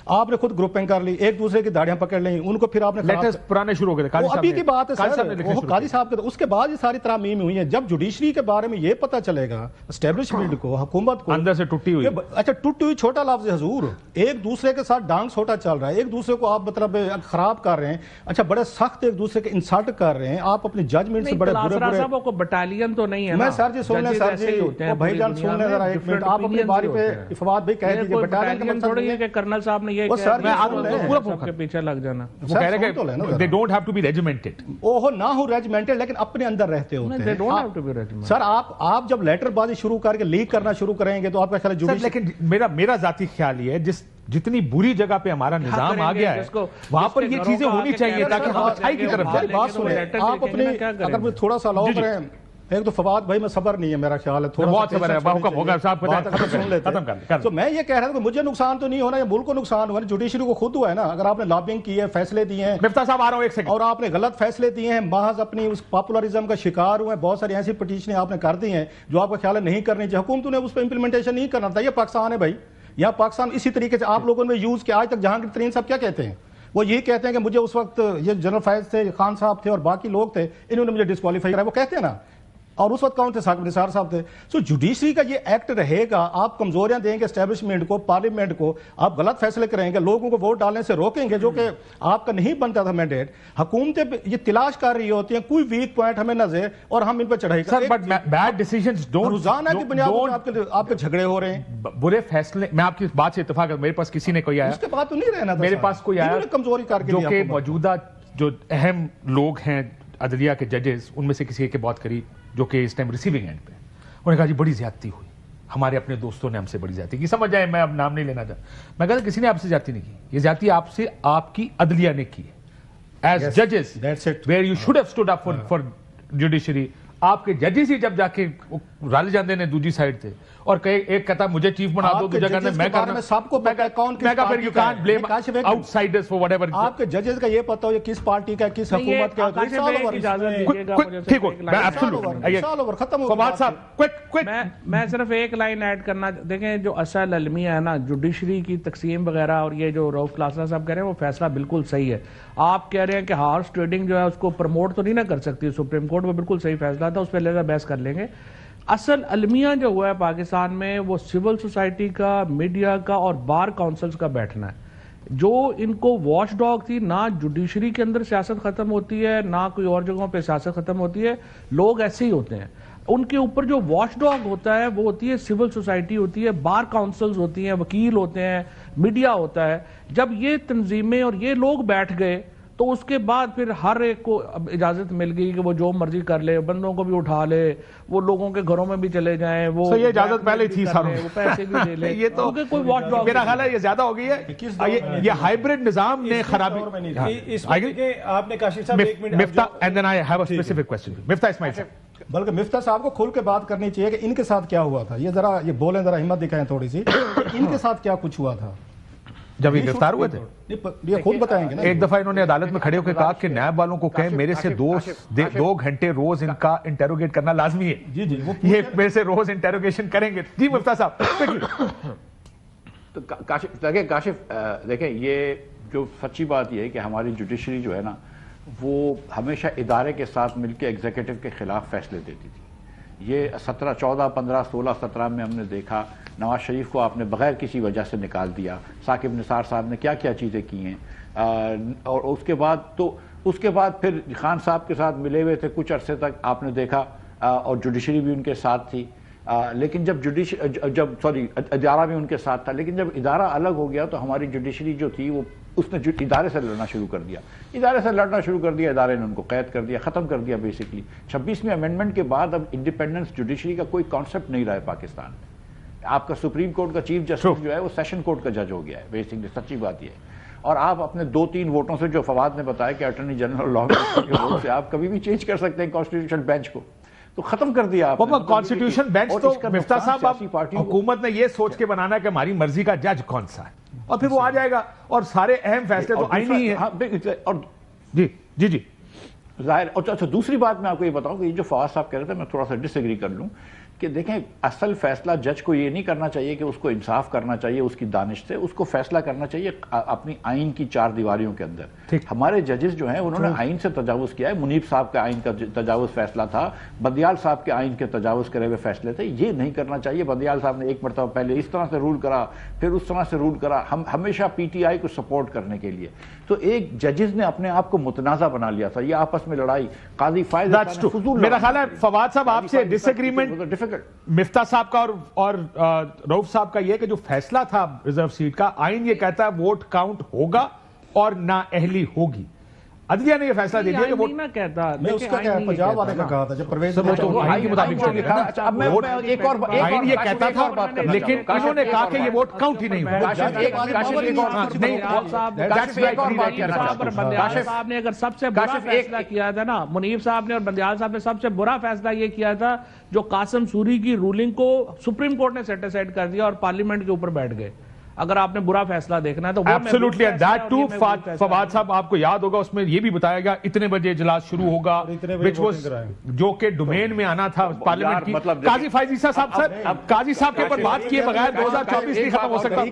آپ نے خود گروپنگ کر لی، ایک دوسرے کی داڑیاں پکڑ لیں، ان کو پھر آپ نے لیٹرز پرانے شروع ہو گئے تھے، ابھی کی بات ہے سر، قاضی صاحب کے اس کے بعد یہ ساری ترامیم ہوئی ہیں۔ جب جوڈیشری کے بارے میں یہ پتہ چلے گا اسٹیبلشمنٹ کو، حکومت کو اندر سے ٹوٹی ہوئی، اچھا ٹوٹی ہوئی چھوٹا لفظ ہے حضور، ایک دوسرے کے ساتھ ڈانگ سوٹا چل رہا ہے، ایک دوسرے کو آپ مطلب خراب کر رہے ہیں، اچھا بڑے سخت ایک دوسرے کے انسلٹ کر رہے ہیں، آپ اپنی ججمنٹ سے بڑے برے صاحب کو بٹالین تو نہیں ہے میں سر جی سن لیں سر جی، بھائی جان سن لیں ذرا ایک منٹ، آپ اپنی باری پہ فواد بھائی کہہ دیجیے بٹالین کا مطلب تھوڑی ہے کہ کرنل صاحب نے یہ سب کے پیچھے لگ جانا، وہ کہہ رہے کہ they don't have to be regimented، اوہ نہ ہو ریجمنٹڈ لیکن اپنے اندر رہتے ہوتے ہیں۔ سر آپ جب لیٹر بازی شروع کر کے لیک کرنا شروع کریں گے تو آپ کا خیال ہے جوڈیشری، لیکن میرا ذاتی خیال یہ ہے جتنی بری جگہ پہ ہمارا نظام آ گیا ہے وہاں پر یہ چیزیں ہونی چاہیے تاکہ ہم اچھائی کی طرف جائیں۔ بات سنیں آپ اپنی، اگر مجھے تھوڑا سا الاؤ کریں، ایک تو فواد بھائی میں صبر نہیں ہے میرا خیال ہے، تھوڑا بہت صبر ہے، حکم ہوگا صاحب سن لیتے ہیں۔ تو میں یہ کہہ رہا تھا کہ مجھے نقصان تو نہیں ہونا، یہ ملک کو نقصان ہوا ہے، جوڈیشری کو خود ہوا ہے نا، اگر آپ نے لابنگ کی ہے، فیصلے دیے ہیں، مفتاح صاحب آ رہا ہوں ایک سیکنڈ، اور آپ نے غلط فیصلے دیے ہیں، محض اپنی اس پاپولرزم کا شکار ہوئے ہیں، بہت ساری ایسی پٹیشنیں آپ نے کر دی ہیں جو آپ کا خیال ہے نہیں کرنی چاہیے، حکومتوں نے اس پہ امپلیمنٹیشن نہیں کرنا تھا۔ یہ پاکستان ہے بھائی، یہاں پاکستان اسی طریقے سے آپ لوگوں نے یوز کیا۔ آج تک جہانگیر ترین صاحب کیا کہتے ہیں؟ وہ یہی کہتے ہیں کہ مجھے اس وقت یہ جنرل فیض تھے، خان صاحب تھے اور باقی لوگ تھے، انہوں نے مجھے ڈسکوالیفائی کرا، وہ کہتے ہیں نا، اور اس وقت کون تھے؟ ثاقب نثار صاحب تھے۔ سو جوڈیشری کا یہ ایکٹ رہے گا، آپ کمزوریاں دیں گے اسٹیبلشمنٹ کو، پارلیمنٹ کو، آپ غلط فیصلے کریں گے، لوگوں کو ووٹ ڈالنے سے روکیں گے جو کہ آپ کا نہیں بنتا تھا مینڈیٹ۔ حکومتیں یہ تلاش کر رہی ہوتی ہیں کوئی ویک پوائنٹ ہمیں نظر اور ہم ان پہ چڑھائی کریں۔ Sir but bad decisions don't, روزانہ کی بنیاد پر آپ کے جھگڑے ہو رہے ہیں، برے فیصلے، میں آپ کی بات سے اتفاق ہے، میرے پاس کسی نے کوئی آیا، اس کے بعد تو نہیں رہنا تھا، میرے پاس کوئی آیا کمزوری کر کے جو کہ موجودہ جو اہم لوگ ہیں عدلیہ کے ججز، ان میں سے کسی کے بات کری جو کہ اس ٹائم ریسیونگ اینڈ پہ، انہوں نے کہا جی بڑی زیادتی ہوئی، ہمارے اپنے دوستوں نے ہم سے بڑی زیادتی کی، سمجھ جائے میں اب نام نہیں لینا چاہتا، میں کہتا کسی نے آپ سے زیادتی نہیں کی، یہ زیادتی آپ سے آپ کی عدلیہ نے کی ایز ججز where you should have stood up for judiciary. آپ کے ججز ہی جب جا کے رل جاندے نے دوسری سائڈ تھے اور ایک کہتا مجھے چیف بنا دو، دوسرا کہتا میں کرنا، سب کو پتہ ہے کون کس پھر you can't blame outsiders for whatever ایور۔ آپ کے ججز کا یہ پتہ ہو یہ کس پارٹی کا، کس حکومت کا، ختم ہو گیا۔ میں صرف ایک لائن ایڈ کرنا، دیکھیں جو اصل المیہ ہے نا جوڈیشری کی تقسیم وغیرہ، اور یہ جو رؤف کلاسرا صاحب کہہ رہے ہیں وہ فیصلہ بالکل صحیح ہے۔ آپ کہہ رہے ہیں کہ ہارس ٹریڈنگ جو ہے اس کو پروموٹ تو نہیں نہ کر سکتی سپریم کورٹ، وہ بالکل صحیح فیصلہ تھا، اس پہ لہذا بحث کر لیں گے۔ اصل المیہ جو ہوا ہے پاکستان میں وہ سول سوسائٹی کا، میڈیا کا اور بار کاؤنسلز کا بیٹھنا ہے، جو ان کو واچ ڈاگ تھی۔ نہ جوڈیشری کے اندر سیاست ختم ہوتی ہے، نہ کوئی اور جگہوں پہ سیاست ختم ہوتی ہے، لوگ ایسے ہی ہوتے ہیں۔ ان کے اوپر جو واچ ڈاگ ہوتا ہے وہ ہوتی ہے سول سوسائٹی ہوتی ہے، بار کاؤنسلز ہوتی ہیں، وکیل ہوتے ہیں، میڈیا ہوتا ہے۔ جب یہ تنظیمیں اور یہ لوگ بیٹھ گئے تو اس کے بعد پھر ہر ایک کو اب اجازت مل گئی کہ وہ جو مرضی کر لے، بندوں کو بھی اٹھا لے، وہ لوگوں کے گھروں میں بھی چلے جائیں، وہ یہ اجازت پہلے ہی تھی ساروں، وہ پیسے بھی دے لے، یہ تو کوئی واچ ڈاگ میرا خیال ہے یہ زیادہ ہو گئی ہے، یہ ہائبرڈ نظام نے خرابی۔ آپ نے کاشف صاحب ایک منٹ، Miftah and then I have a specific question, Miftah Ismail صاحب۔ بلکہ مفتاح صاحب کو کھل کے بات کرنی چاہیے کہ ان کے ساتھ کیا ہوا تھا، یہ ذرا یہ بولیں، ذرا ہمت دکھائیں تھوڑی سی، ان کے ساتھ کیا کچھ ہوا تھا جب یہ گرفتار ہوئے تھے؟ یہ خود بتائیں گے نا۔ ایک دفعہ انہوں نے عدالت میں کھڑے ہو کے کہا کہ نیب والوں کو کہیں میرے سے 2 گھنٹے روز ان کا انٹیروگیٹ کرنا لازمی ہے، جی جی یہ میرے سے روز انٹیروگیشن کریں گے۔ جی مفتاح صاحب۔ تو کاشف دیکھیں، یہ جو سچی بات یہ ہے کہ ہماری جوڈیشری جو ہے نا وہ ہمیشہ ادارے کے ساتھ مل کے ایگزیکٹو کے خلاف فیصلے دیتی تھی۔ یہ 17 14 15 16 17 میں ہم نے دیکھا نواز شریف کو آپ نے بغیر کسی وجہ سے نکال دیا، ثاقب نثار صاحب نے کیا کیا چیزیں کی ہیں، اور اس کے بعد پھر خان صاحب کے ساتھ ملے ہوئے تھے کچھ عرصے تک، آپ نے دیکھا، اور جوڈیشری بھی ان کے ساتھ تھی، لیکن ادارہ بھی ان کے ساتھ تھا، لیکن جب ادارہ الگ ہو گیا تو ہماری جوڈیشری جو تھی وہ اس نے ادارے سے لڑنا شروع کر دیا، ادارے نے ان کو قید کر دیا، ختم کر دیا بیسکلی۔ 26ویں امینڈمنٹ کے بعد اب انڈیپینڈنس جوڈیشری کا کوئی کانسیپٹ نہیں رہا ہے پاکستان میں۔ آپ کا سپریم کورٹ کا چیف جسٹس جو ہے وہ سیشن کورٹ کا جج ہو گیا ہے بیسکلی، سچی بات یہ ہے. اور آپ اپنے 2-3 ووٹوں سے، جو فواد نے بتایا کہ اٹارنی جنرل لا کے ووٹ سے آپ کبھی بھی چینج کر سکتے ہیں کانسٹیٹیوشن بینچ کو، تو ختم کر دیا آپ نے. کانسٹیٹیوشن بینچ تو مفتاح صاحب حکومت نے یہ سوچ کے بنانا ہے کہ ہماری مرضی کا جج کون سا ہے، اور پھر وہ آ جائے گا اور سارے اہم فیصلے تو آئینی ہی ہیں. اور جی ظاہر. اچھا دوسری بات میں آپ کو یہ بتاؤں کہ یہ جو فواد صاحب کہہ رہے تھے، میں تھوڑا سا ڈس ایگری کر لوں کہ دیکھیں اصل فیصلہ جج کو یہ نہیں کرنا چاہیے کہ اس کو انصاف کرنا چاہیے اس کی دانش سے، اس کو فیصلہ کرنا چاہیے اپنی آئین کی 4 دیواریوں کے اندر. ہمارے ججز جو ہیں انہوں نے آئین سے تجاوز کیا ہے. منیب صاحب کا آئین کا تجاوز فیصلہ تھا، بندیال صاحب کے آئین کے تجاوز کرے ہوئے فیصلے تھے. یہ نہیں کرنا چاہیے. بندیال صاحب نے ایک مرتبہ پہلے اس طرح سے رول کرا، پھر اس طرح سے رول کرا، ہم ہمیشہ پی ٹی آئی کو سپورٹ کرنے کے لیے. تو ایک ججز نے اپنے آپ کو متنازع بنا لیا تھا. یہ آپس میں لڑائی قاضی فائز میرا خیال ہے فواد صاحب آپ سے ڈس ایگریمنٹ مفتاح صاحب کا اور رؤف صاحب کا یہ کہ جو فیصلہ تھا ریزرو سیٹ کا، آئین یہ کہتا ہے ووٹ کاؤنٹ ہوگا اور نااہلی ہوگی. عدلیہ نے یہ فیصلہ دے دیا کہ ووٹ میں کہتا میں اس کا کیا پنجاب والے کا کہا تھا جب پرویز آئین کے مطابق ایک اور آئین یہ کہتا تھا، لیکن انہوں نے کہا کہ یہ ووٹ کاؤنٹ ہی نہیں ہوگا. بندیال صاحب نے اگر سب سے برا فیصلہ کیا تھا نا، منیب صاحب نے اور بندیال صاحب نے سب سے برا فیصلہ یہ کیا تھا جو قاسم سوری کی رولنگ کو سپریم کورٹ نے سیٹ اسائڈ کر دیا اور پارلیمنٹ کے اوپر بیٹھ گئے. اگر آپ نے برا فیصلہ دیکھنا ہے تو absolutely and that too Fawad صاحب آپ کو یاد ہوگا اس میں یہ بھی بتایا گیا اتنے بجے اجلاس شروع ہوگا which was جو کہ ڈومین میں آنا تھا پارلیمنٹ کی. قاضی فائز عیسیٰ صاحب سر قاضی صاحب کے اوپر بات کیے بغیر 2024 نہیں ختم ہو سکتا.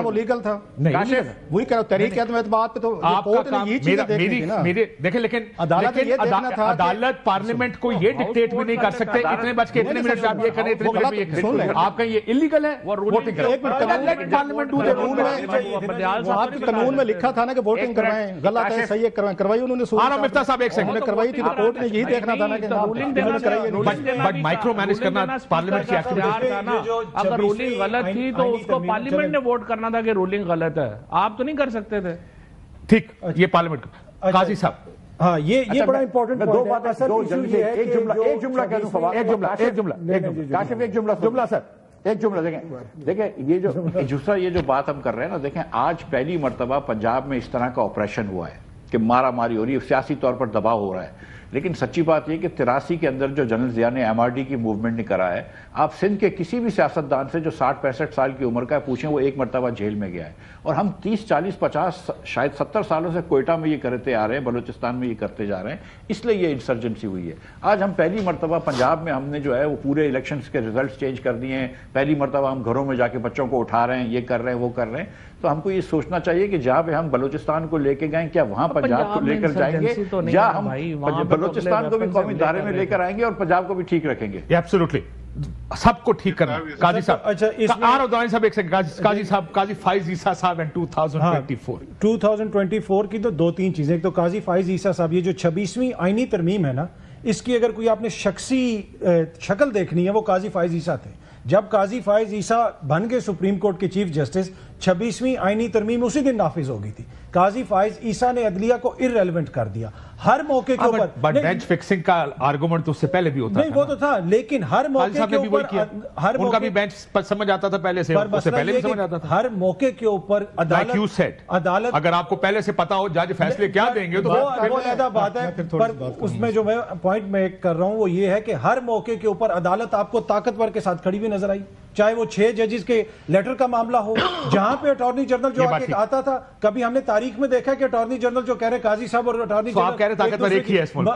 وہ لیگل تھا نہیں وہی کہہ رہا ہوں تحریک اعتماد پہ تو آپ کا کام میرے دیکھیں لیکن عدالت پارلیمنٹ کو یہ ڈکٹیٹ بھی نہیں کر سکتے اتنے بج کے اتنے منٹ سے آپ یہ کریں اتنے منٹ میں یہ کریں. آپ کا یہ انلیگل ہے ووٹنگ کریں. قانون میں لکھا تھا نا کہ ووٹنگ کروائیں، غلط ہے صحیح ہے کروائی انہوں نے. مفتاح صاحب ایک سیکنڈ کروائی تھی تو کورٹ نے یہی دیکھنا تھا نا کہ بٹ مائکرو مینج کرنا پارلیمنٹ کی ایکٹیویٹی. اگر رولنگ غلط تھی تو اس کو پارلیمنٹ نے ووٹ کرنا تھا کہ رولنگ غلط ہے، آپ تو نہیں کر سکتے تھے. ٹھیک یہ پارلیمنٹ قاضی صاحب ہاں یہ بڑا امپورٹنٹ دو باتیں ایک جملہ کہہ دوں فواد ایک جملہ دیکھیں یہ جو بات ہم کر رہے ہیں نا، دیکھیں آج پہلی مرتبہ پنجاب میں اس طرح کا آپریشن ہوا ہے کہ مارا ماری ہو رہی ہے، سیاسی طور پر دباؤ ہو رہا ہے. لیکن سچی بات یہ کہ 83 کے اندر جو جنرل ضیاء نے MRD کی موومنٹ نے کرا ہے، آپ سندھ کے کسی بھی سیاستدان سے جو 60-65 سال کی عمر کا ہے پوچھیں، وہ ایک مرتبہ جیل میں گیا ہے. اور ہم 30-40-50 شاید 70 سالوں سے کوئٹہ میں یہ کرتے آ رہے ہیں، بلوچستان میں یہ کرتے جا رہے ہیں، اس لیے یہ انسرجنسی ہوئی ہے. آج ہم پہلی مرتبہ پنجاب میں ہم نے جو ہے وہ پورے الیکشنز کے ریزلٹس چینج کر دیے ہیں. پہلی مرتبہ ہم گھروں میں جا کے بچوں کو اٹھا رہے ہیں، یہ کر رہے ہیں وہ کر رہے ہیں. تو ہم کو یہ سوچنا چاہیے کہ جہاں پہ ہم بلوچستان کو لے کے گئے کیا وہاں پنجاب کو لے کر جائیں گے، یا ہم بلوچستان کو بھی قومی دائرے میں لے کر آئیں گے اور پنجاب کو بھی ٹھیک رکھیں گے. ایبسولوٹلی سب کو ٹھیک کرنا. قاضی صاحب قاضی فائز عیسیٰ صاحب 2024 کی تو 2-3 چیزیں. ایک تو قاضی فائز عیسیٰ صاحب یہ جو 26ویں آئینی ترمیم ہے نا، اس کی اگر کوئی آپ نے شخصی شکل دیکھنی ہے وہ قاضی فائز عیسیٰ تھے. جب قاضی فائز عیسیٰ بن گئے سپریم کورٹ کے چیف جسٹس، 26ویں آئینی ترمیم اسی دن نافذ ہو گئی تھی. قاضی فائز عیسیٰ نے عدلیہ کو ارریلیونٹ کر دیا ہر موقع کے اوپر. بٹ بینچ فکسنگ کا آرگومنٹ تو اس سے پہلے بھی ہوتا تھا. نہیں وہ تو تھا، لیکن ہر موقع کے اوپر ان کا بھی بینچ سمجھ آتا تھا پہلے سے، اس سے پہلے بھی سمجھ آتا تھا. ہر موقع کے اوپر عدالت اگر آپ کو پہلے سے پتا ہو جج فیصلے کیا دیں گے تو وہ علیحدہ بات ہے. پر اس میں جو میں پوائنٹ میک کر رہا ہوں وہ یہ ہے کہ ہر موقع کے اوپر عدالت آپ کو طاقتور کے ساتھ کھڑی ہوئی نظر آئی، چاہے وہ 6 ججز کے لیٹر کا معاملہ ہو، جہاں پہ اٹارنی جنرل جو آگے آتا تھا. کبھی ہم نے تاریخ میں دیکھا کہ اٹارنی جنرل جو کہہ رہے قاضی صاحب اور اٹارنی جنرل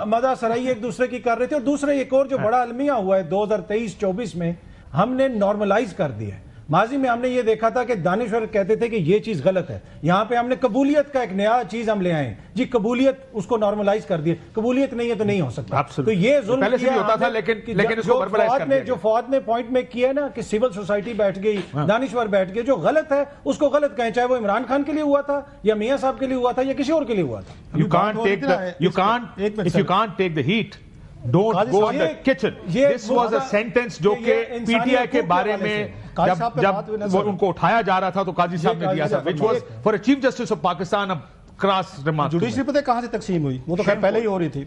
مدہ سرائی ایک دوسرے کی کر رہے تھے. اور دوسرا ایک اور جو بڑا المیہ ہوا ہے 2023-24 میں، ہم نے نارملائز کر دیا ہے. ماضی میں ہم نے یہ دیکھا تھا کہ دانشور کہتے تھے کہ یہ چیز غلط ہے، یہاں پہ ہم نے قبولیت کا ایک نیا چیز ہم لے آئے ہیں جی، قبولیت اس کو نارملائز کر دی. قبولیت نہیں ہے تو نہیں ہو سکتا. تو یہ ظلم پہلے سے بھی ہوتا تھا، لیکن اس کو نارملائز کر دیا. جو فواد نے پوائنٹ میک کیا ہے نا کہ سول سوسائٹی بیٹھ گئی، دانشور بیٹھ گئے، جو غلط ہے اس کو غلط کہیں، چاہے وہ عمران خان کے لیے ہوا تھا یا میاں صاحب کے لیے ہوا تھا یا کسی اور کے لیے ہوا تھا. You can't take the heat. Don't go in the kitchen. This was a sentence جو کہ پی ٹی آئی کے بارے میں جب ان کو اٹھایا جا رہا تھا تو قاضی صاحب نے دیا تھا which was for a chief justice of Pakistan a crass remark. Judiciary پتہ کہاں سے تقسیم ہوئی؟ وہ تو خیر پہلے ہی ہو رہی تھی.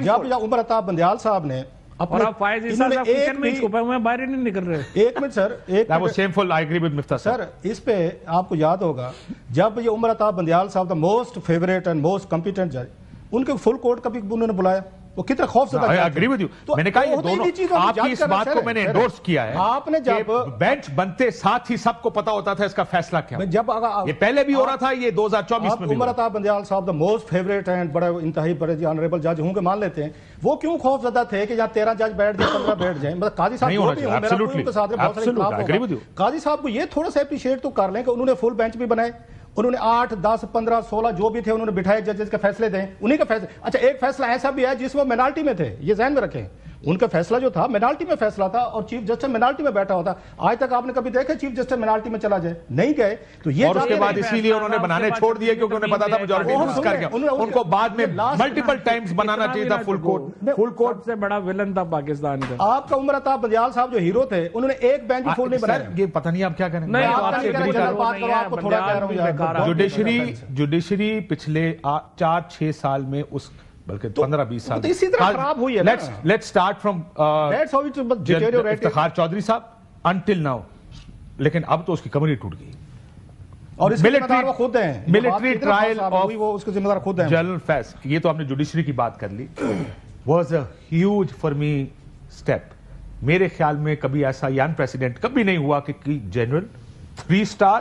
جب عمر عطا بندیال صاحب نے اور آپ فائز عیسیٰ صاحب کچن میں چھپے ہوئے ہیں، باہر ہی نہیں نکل رہے. ایک minute sir, That was shameful. I agree with Miftah سر اس پہ آپ کو یاد ہوگا جب یہ عمر عطا بندیال صاحب the most favourite and most competent جج، ان کے فل کورٹ کبھی انہوں نے بلایا، وہ کتنا خوف زدہ. I agree with you. میں نے کہا یہ دونوں آپ کی اس بات کو میں نے انڈورس کیا ہے. آپ نے جب بینچ بنتے ساتھ ہی سب کو پتا ہوتا تھا اس کا فیصلہ کیا، جب یہ پہلے بھی ہو رہا تھا، یہ 2024 میں بھی. عمر عطا بندیال صاحب دا موسٹ فیوریٹ اینڈ بڑے انتہائی بڑے آنریبل جج ہوں کہ مان لیتے ہیں، وہ کیوں خوف زدہ تھے کہ یہاں 13 جج بیٹھ جائیں 15 بیٹھ جائیں؟ مطلب قاضی صاحب جو بھی ہوں، میرا کوئی ان کے ساتھ بہت سارے اختلاف ہوگا، قاضی صاحب کو یہ تھوڑا سا اپریشیٹ تو کر لیں کہ انہوں نے فل بینچ بھی بنائے، انہوں نے 8 10 15 16 جو بھی تھے انہوں نے بٹھائے، ججز کے فیصلے دیں، انہیں کا فیصلہ. اچھا ایک فیصلہ ایسا بھی ہے جس میں مینالٹی میں تھے، یہ ذہن میں رکھیں، ان کا فیصلہ جو تھا مینالٹی میں فیصلہ تھا اور چیف جسٹس مینالٹی میں بیٹھا ہوتا. آج تک آپ نے کبھی دیکھا چیف جسٹس مینالٹی میں چلا جائے؟ نہیں گئے. تو یہ اور اس کے بعد اسی لیے انہوں نے بنانے چھوڑ دیے کیونکہ انہیں پتا تھا میجورٹی لوز کر گیا. ان کو بعد میں ملٹیپل ٹائمز بنانا چاہیے تھا فل کورٹ. فل کورٹ سے بڑا ولن تھا پاکستان کا. آپ کا عمر عطا بندیال صاحب جو ہیرو تھے، انہوں نے ایک بینچ بھی فل نہیں بنایا. یہ پتہ نہیں آپ کیا کریں. جوڈیشری پچھلے 4-6 سال میں اس بلکہ 15-20 سال اسی طرح خراب ہوئی ہے. Let's start from Iftikhar Chaudhry صاحب انٹل ناؤ. لیکن اب تو اس کی کمر ہی ٹوٹ گئی. اور اس کے ذمہ دار وہ خود ہیں. ملٹری ٹرائل آف وہ اس کے ذمہ دار خود ہیں. جنرل فیس. یہ تو آپ نے جوڈیشری کی بات کر لی. Was a huge for me step. میرے خیال میں کبھی ایسا یان پریسیڈنٹ کبھی نہیں ہوا کہ جنرل 3 اسٹار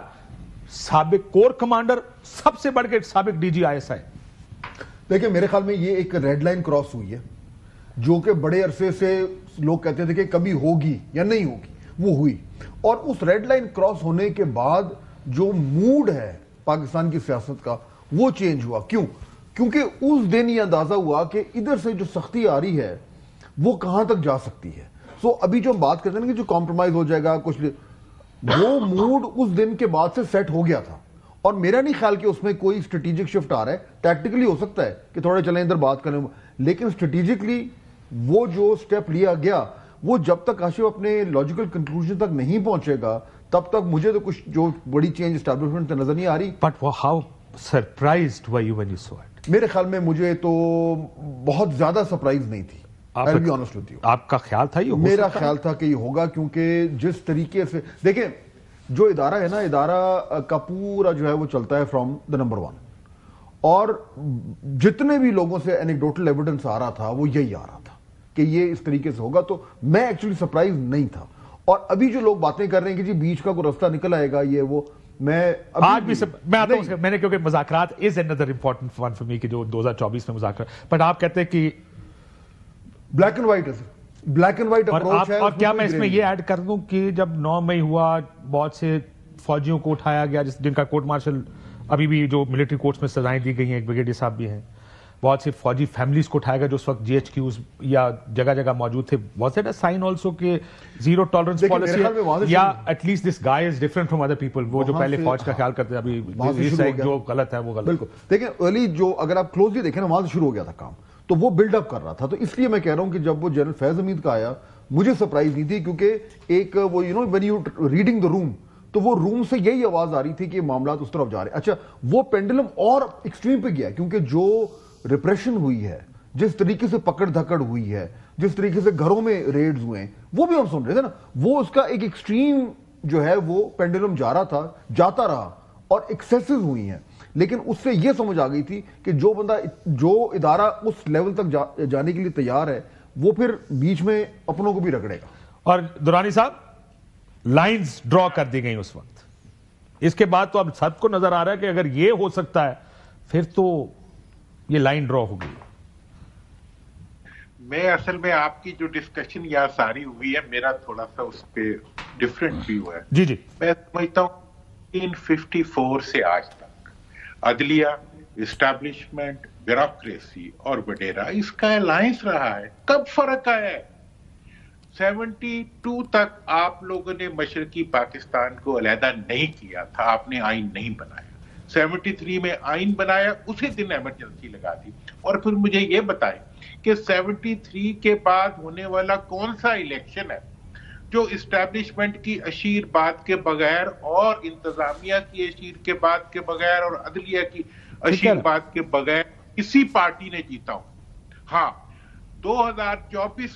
سابق کور کمانڈر سب سے بڑھ کے سابق ڈی جی ISI. دیکھیں میرے خیال میں یہ ایک ریڈ لائن کراس ہوئی ہے جو کہ بڑے عرصے سے لوگ کہتے تھے کہ کبھی ہوگی یا نہیں ہوگی، وہ ہوئی. اور اس ریڈ لائن کراس ہونے کے بعد جو موڈ ہے پاکستان کی سیاست کا وہ چینج ہوا. کیوں؟ کیونکہ اس دن یہ اندازہ ہوا کہ ادھر سے جو سختی آ رہی ہے وہ کہاں تک جا سکتی ہے. سو ابھی جو ہم بات کرتے ہیں کہ جو کمپرومائز ہو جائے گا کچھ، وہ موڈ اس دن کے بعد سے سیٹ ہو گیا تھا. اور میرا نہیں خیال کہ اس میں کوئی اسٹریٹجک شفٹ آ رہا ہے. ٹیکٹیکلی ہو سکتا ہے کہ تھوڑے چلیں ادھر بات کریں، لیکن اسٹریٹجکلی وہ جو سٹیپ لیا گیا وہ جب تک کاشف اپنے لاجیکل کنکلوژن تک نہیں پہنچے گا تب تک مجھے تو کچھ جو بڑی چینج اسٹیبلشمنٹ نظر نہیں آ رہی. But how surprised were you when you saw it? میرے خیال میں مجھے تو بہت زیادہ سرپرائز نہیں تھی. I'll be honest with you. آپ کا خیال تھا یہ میرا خیال تھا کہ یہ ہوگا، کیونکہ جس طریقے سے دیکھیں جو ادارہ ہے نا، ادارہ کا پورا جو ہے وہ چلتا ہے فرام دا نمبر 1. اور جتنے بھی لوگوں سے اینیکڈوٹل ایویڈنس آ رہا تھا وہ یہی آ رہا تھا کہ یہ اس طریقے سے ہوگا. تو میں ایکچولی سرپرائز نہیں تھا. اور ابھی جو لوگ باتیں کر رہے ہیں کہ جی بیچ کا کوئی رستہ نکل آئے گا یہ وہ، میں آج بھی میں آتا ہوں. میں نے کیونکہ مذاکرات از another important one for me کہ جو 2024 میں مذاکرات، بٹ آپ کہتے ہیں کہ بلیک اینڈ وائٹ ہے، بلیک اینڈ وائٹ اپروچ ہے. اور کیا میں اس میں یہ ایڈ کر دوں کہ جب 9 مئی ہوا بہت سے فوجیوں کو اٹھایا گیا جن کا کورٹ مارشل ابھی بھی جو ملٹری کورٹس میں سزائیں دی گئی ہیں، ایک بریگیڈیئر صاحب بھی ہیں، بہت سے فوجی فیملیز کو اٹھایا گیا جو اس وقت GHQs یا جگہ جگہ موجود تھے. Was it a sign also کہ زیرو ٹالرنس پالیسی یا at least this guy is different from other people, وہ جو پہلے فوج کا خیال کرتے ابھی جو غلط ہے وہ غلط. بالکل. دیکھیں ارلی جو اگر آپ کلوزلی دیکھیں نا وہاں سے شروع ہو گیا تھا کام، تو وہ بلڈ اپ کر رہا تھا. تو اس لیے میں کہہ رہا ہوں کہ جب وہ جنرل فیض حمید کا آیا مجھے سرپرائز نہیں تھی، کیونکہ ایک وہ when you reading the room تو وہ روم سے یہی آواز آ رہی تھی کہ معاملات اس طرف جا رہے ہیں. اچھا وہ پینڈلم اور ایکسٹریم پہ گیا کیونکہ جو ریپریشن ہوئی ہے، جس طریقے سے پکڑ دھکڑ ہوئی ہے، جس طریقے سے گھروں میں ریڈز ہوئے ہیں، وہ بھی ہم سن رہے تھے نا. وہ اس کا ایک ایکسٹریم جو ہے وہ پینڈلم جا رہا تھا، جاتا رہا اور ایکسیسز ہوئی ہیں. لیکن اس سے یہ سمجھ آ گئی تھی کہ جو بندہ جو ادارہ اس لیول تک جانے کے لیے تیار ہے وہ پھر بیچ میں اپنوں کو بھی رگڑے گا. اور دورانی صاحب لائنز ڈرا کر دی گئی اس وقت. اس کے بعد تو اب سب کو نظر آ رہا ہے کہ اگر یہ ہو سکتا ہے پھر تو یہ لائن ڈرا ہو گئی. میں اصل میں آپ کی جو ڈسکشن یہاں ساری ہوئی ہے میرا تھوڑا سا اس پہ ڈفرینٹ ویو ہے. جی میں سمجھتا ہوں 1954 سے آج تک عدلیہ، اسٹیبلشمنٹ، بیوروکریسی اور وڈیرا اس کا الائنس رہا ہے. کب فرق آیا ہے؟ 72 تک آپ لوگوں نے مشرقی پاکستان کو علیحدہ نہیں کیا تھا، آپ نے آئین نہیں بنایا. 73 میں آئین بنایا، اسی دن ایمرجنسی لگا دی. اور پھر مجھے یہ بتائیں کہ 73 کے بعد ہونے والا کون سا الیکشن ہے جو اسٹیبلشمنٹ کی اشیر بات کے بغیر اور انتظامیہ کی اشیر کے بات کے بغیر اور عدلیہ کی اشیر بات کے بغیر کسی پارٹی نے جیتا ہوں؟ ہاں 2024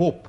hope,